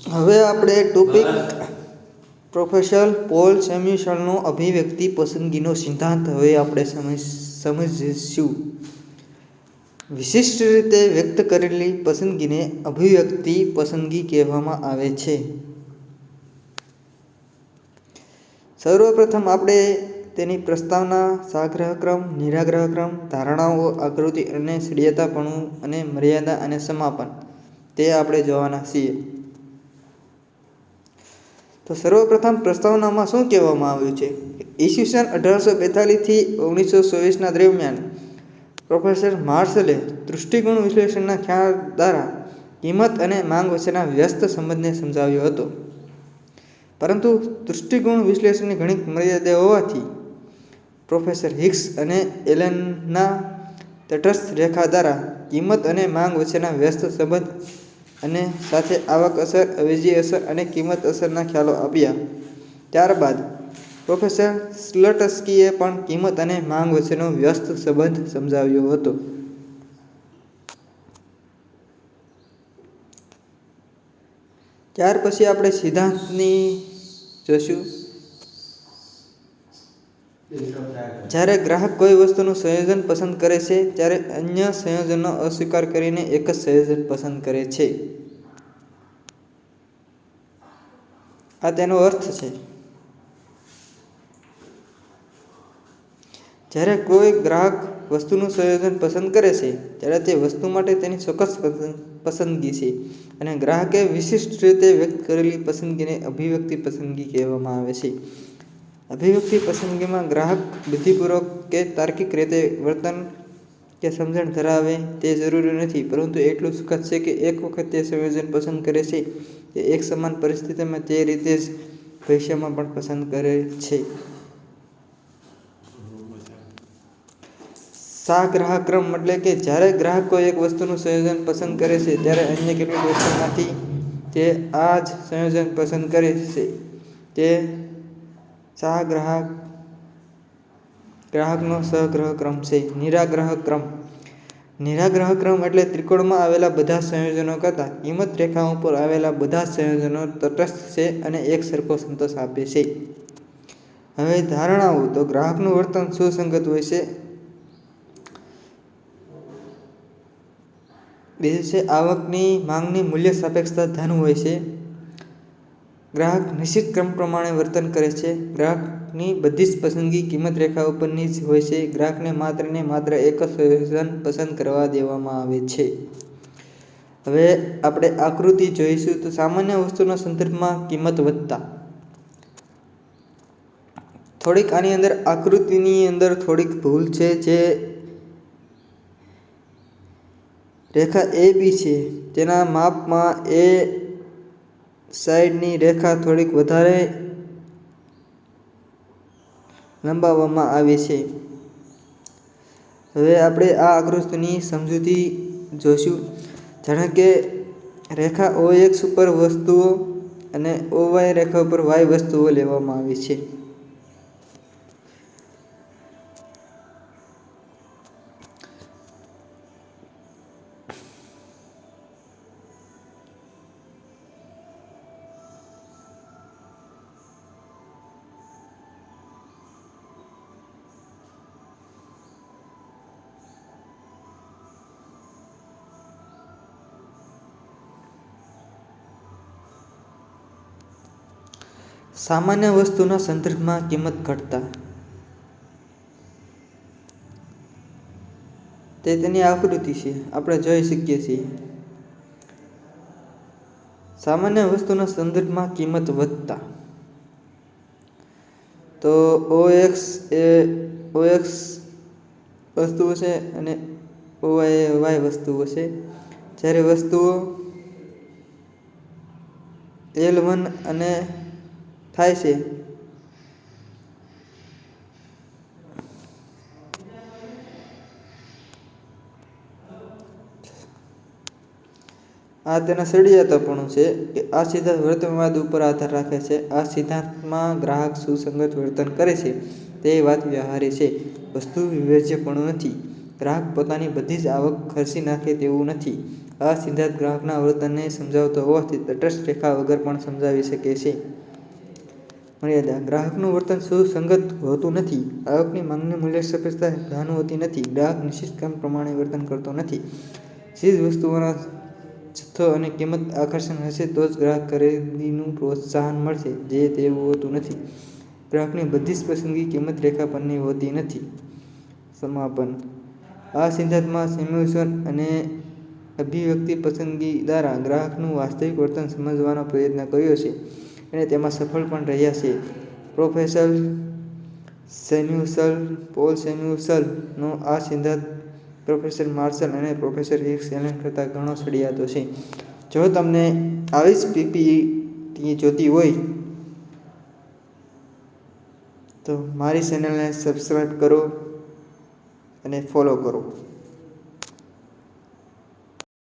હવે આપણે topic professor pole સેમ્યુએલનો અભિવ્યક્તિ પસંદગીનો સિદ્ધાંત હવે આપણે સમજીશું. વિશિષ્ટ રીતે વ્યક્ત કરેલી પસંદગીને અભિવ્યક્તિ પસંદગી કહેવામાં આવે છે. સર્વપ્રથમ આપણે તેની પ્રસ્તાવના, સાગ્રહક્રમ, નિરાગ્રહક્રમ, ધારણાઓ, આકૃતિ અને સડિયાતાપણું અને મર્યાદા અને સમાપન તે આપણે જોવાના છીએ. તો સર્વપ્રથમ પ્રસ્તાવનામાં શું કહેવામાં આવ્યું છે? ઈસવીસન 1842 થી 1924 દરમિયાન પ્રોફેસર માર્શલે દૃષ્ટિગુણ વિશ્લેષણના ખ્યાલ દ્વારા કિંમત અને માંગ વચ્ચેના વ્યસ્ત સંબંધને સમજાવ્યો હતો. પરંતુ દૃષ્ટિગુણ વિશ્લેષણની ઘણી મર્યાદાઓ હોવાથી પ્રોફેસર હિક્સ અને એલનના તટસ્થ રેખા દ્વારા કિંમત અને માંગ વચ્ચેના વ્યસ્ત સંબંધ અને સાથે આવક અસર, અવેજી અસર અને કિંમત અસરના ખ્યાલો આપ્યા. ત્યારબાદ પ્રોફેસર સ્લટસ્કીએ પણ કિંમત અને માંગ વચ્ચેનો વ્યસ્ત સંબંધ સમજાવ્યો હતો. ત્યાર પછી આપણે સિદ્ધાંતની જોશું. જ્યારે ગ્રાહક કોઈ વસ્તુનું સંયોજન પસંદ કરે છે ત્યારે અન્ય સંયોજનનો અસ્વીકાર કરીને એક જ સંયોજન પસંદ કરે છે. આ તેનો અર્થ છે. જ્યારે કોઈ ગ્રાહક વસ્તુનું સંયોજન પસંદ કરે છે ત્યારે તે વસ્તુ માટે તેની ચોક્કસ પસંદગી છે અને ગ્રાહકે વિશિષ્ટ રીતે વ્યક્ત કરેલી પસંદગીને અભિવ્યક્તિ પસંદગી કહેવામાં આવે છે. અભિવ્યક્તિ પસંદગીમાં ગ્રાહક બુદ્ધિપૂર્વક કે તાર્કિક રીતે વર્તન કે સમજણ ધરાવે તે જરૂરી નથી, પરંતુ એટલું સખત છે કે એક વખત તે સંયોજન પસંદ કરે છે તે એક સમાન પરિસ્થિતિમાં તે રીતે જ ભવિષ્યમાં પણ પસંદ કરે છે. સાગ્રાહક્રમ એટલે કે જ્યારે ગ્રાહક કોઈ એક વસ્તુનું સંયોજન પસંદ કરે છે ત્યારે અન્ય કેટલીક વસ્તુઓમાંથી તે આ જ સંયોજન પસંદ કરે છે. તે ગ્રાહકનો સહગ્રહક્રમ છે. નિરાગ્રહક્રમ એટલે ત્રિકોણમાં આવેલા બધા સંયોજનો કરતાં કિંમત રેખા ઉપર આવેલા બધા સંયોજનો તટસ્થ છે અને એક સરખો સંતોષ આપે છે. હવે ધારણાઓ. તો ગ્રાહકનું વર્તન સુસંગત હોય છે. બીજું છે આવકની માંગની મૂલ્ય સાપેક્ષતા ધન હોય છે. ગ્રાહક નિશ્ચિત ક્રમ પ્રમાણે વર્તન કરે છે. ગ્રાહકની બધી જ પસંદગી કિંમત રેખા ઉપરની જ હોય છે. ગ્રાહકને માત્ર ને માત્ર એક જ સંયોજન પસંદ કરવા દેવામાં આવે છે. હવે આપણે આકૃતિ જોઈશું. તો સામાન્ય વસ્તુના સંદર્ભમાં કિંમત વધતા. થોડીક આની અંદર આકૃતિની અંદર થોડીક ભૂલ છે. જે રેખા AB છે તેના માપમાં એ સાઈડની રેખા થોડીક વધારે લંબાવવામાં આવી છે. હવે આપણે આ આકૃતિની સમજૂતી જોઈશું. જાણે કે રેખા OX ઉપર વસ્તુઓ અને OY રેખા ઉપર Y વસ્તુઓ લેવામાં આવી છે. સામાન્ય વસ્તુના સંદર્ભમાં કિંમત ઘટતા. તે તેની આકૃતિ છે, આપણે જોઈ શકીએ છીએ. સામાન્ય વસ્તુના સંદર્ભમાં કિંમત વધતા. તો OX એ OX વસ્તુઓ છે અને OY એ Y વસ્તુઓ છે. જ્યારે વસ્તુઓ L1 અને થાય છે આ તેના સડિયાતાપણું છે કે આ સિદ્ધાંત વર્તનવાદ ઉપર આધાર રાખે છે. આ સિદ્ધાંતમાં ગ્રાહક સુસંગત વર્તન કરે છે તે વાત વ્યવહારી છે. વસ્તુ વિવેચ્યપણું નથી. ગ્રાહક પોતાની બધી જ આવક ખર્ચી નાખે તેવું નથી. આ સિદ્ધાંત ગ્રાહકના વર્તનને સમજાવતો હોવાથી તટસ્થ રેખા વગર પણ સમજાવી શકે છે. મર્યાદા: ગ્રાહકનું વર્તન સુસંગત હોતું નથી. આવકની માંગની મૂલ્ય સાપેક્ષતા ગહન હોતી નથી. ગ્રાહક નિશ્ચિત કામ પ્રમાણે વર્તન કરતો નથી. ચીજ વસ્તુઓનો જથ્થો અને કિંમત આકર્ષક હશે તો જ ગ્રાહક ખરીદીનું પ્રોત્સાહન મળશે, જે તેવું હોતું નથી. ગ્રાહકની બધી જ પસંદગી કિંમત રેખા પરની હોતી નથી. સમાપન: આ સિદ્ધાંતમાં સેમ્યુએલ્સન અને અભિવ્યક્તિ પસંદગી દ્વારા ગ્રાહકનું વાસ્તવિક વર્તન સમજવાનો પ્રયત્ન કર્યો છે અને તેમાં સફળ પણ રહ્યા છે. પ્રોફેસર પોલ સેમ્યુએલ્સનનો આ સિદ્ધાંત પ્રોફેસર માર્શલ અને પ્રોફેસર રિક એલેન કરતાં ઘણો ચડિયાતો છે. જો તમને આવી જ પીપીટી જોઈતી હોય તો મારી ચેનલને સબસ્ક્રાઇબ કરો અને ફોલો કરો.